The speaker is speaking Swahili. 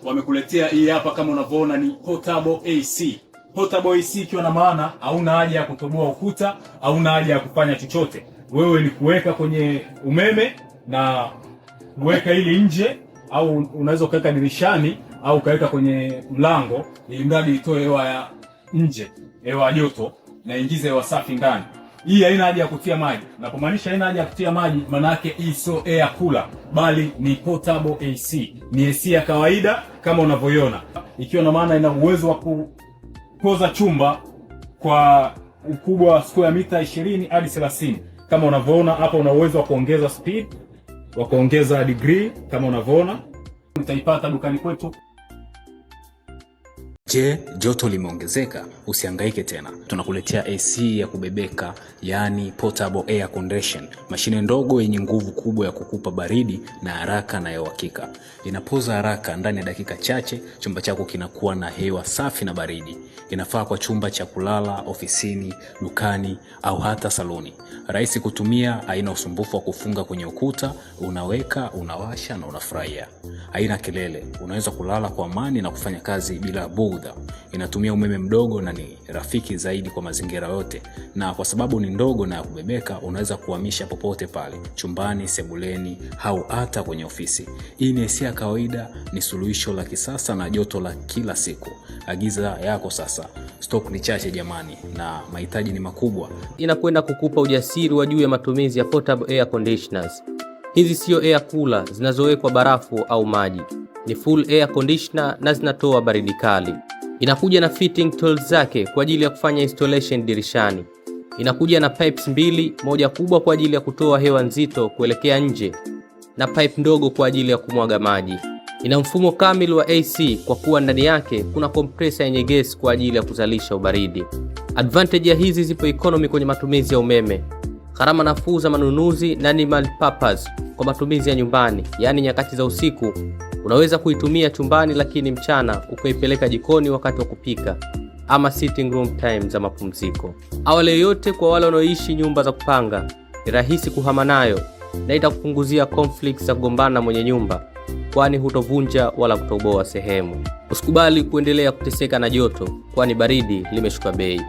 wamekuletea hii hapa, kama unavyoona ni portable AC. Portable AC ikiwa na maana hauna haja ya kutoboa ukuta, hauna haja ya kufanya chochote. Wewe ni kuweka kwenye umeme na kuweka ili nje, au unaweza kuweka dirishani au kaweka kwenye mlango, ili mradi itoe hewa ya nje, hewa ya joto, na ingize hewa safi ndani. Hii haina haja ya kutia maji. Napomaanisha haina haja ya kutia maji, maana yake hii sio air cooler, bali ni portable AC. Ni AC ya kawaida kama unavyoiona, ikiwa na maana ina uwezo wa kupoza chumba kwa ukubwa wa square mita 20 hadi 30. Kama unavyoona hapa, una uwezo wa kuongeza speed, wa kuongeza degree kama unavyoona. Utaipata dukani kwetu. Je, joto limeongezeka? Usihangaike tena. Tunakuletea AC ya kubebeka, yani portable air condition. Mashine ndogo yenye nguvu kubwa ya kukupa baridi na haraka na ya uhakika. Inapoza haraka, ndani ya dakika chache chumba chako kinakuwa na hewa safi na baridi. Inafaa kwa chumba cha kulala, ofisini, dukani au hata saloni. Rahisi kutumia, haina usumbufu wa kufunga kwenye ukuta, unaweka, unawasha na unafurahia. Haina kelele, unaweza kulala kwa amani na kufanya kazi bila bugdha. Inatumia umeme mdogo na ni rafiki zaidi kwa mazingira yote. Na kwa sababu ni ndogo na ya kubebeka, unaweza kuhamisha popote pale, chumbani, sebuleni au hata kwenye ofisi. Hii ni AC ya kawaida, ni suluhisho la kisasa na joto la kila siku. Agiza yako sasa. Stock ni chache jamani, na mahitaji ni makubwa. Inakwenda kukupa ujasiri wa juu ya matumizi ya portable air conditioners. Hizi sio air cooler zinazowekwa barafu au maji. Ni full air conditioner na zinatoa baridi kali. Inakuja na fitting tools zake kwa ajili ya kufanya installation dirishani. Inakuja na pipes mbili, moja kubwa kwa ajili ya kutoa hewa nzito kuelekea nje na pipe ndogo kwa ajili ya kumwaga maji. Ina mfumo kamili wa AC kwa kuwa ndani yake kuna compressor yenye gesi kwa ajili ya kuzalisha ubaridi. Advantage ya hizi zipo economy kwenye matumizi ya umeme, gharama nafuu za manunuzi na ni multi-purpose kwa matumizi ya nyumbani, yani nyakati za usiku unaweza kuitumia chumbani, lakini mchana ukaipeleka jikoni wakati wa kupika ama sitting room time za mapumziko. Awali yote, kwa wale wanaoishi nyumba za kupanga, ni rahisi kuhama nayo na itakupunguzia conflicts za kugombana mwenye nyumba, kwani hutovunja wala kutoboa sehemu. Usikubali kuendelea kuteseka na joto, kwani baridi limeshuka bei.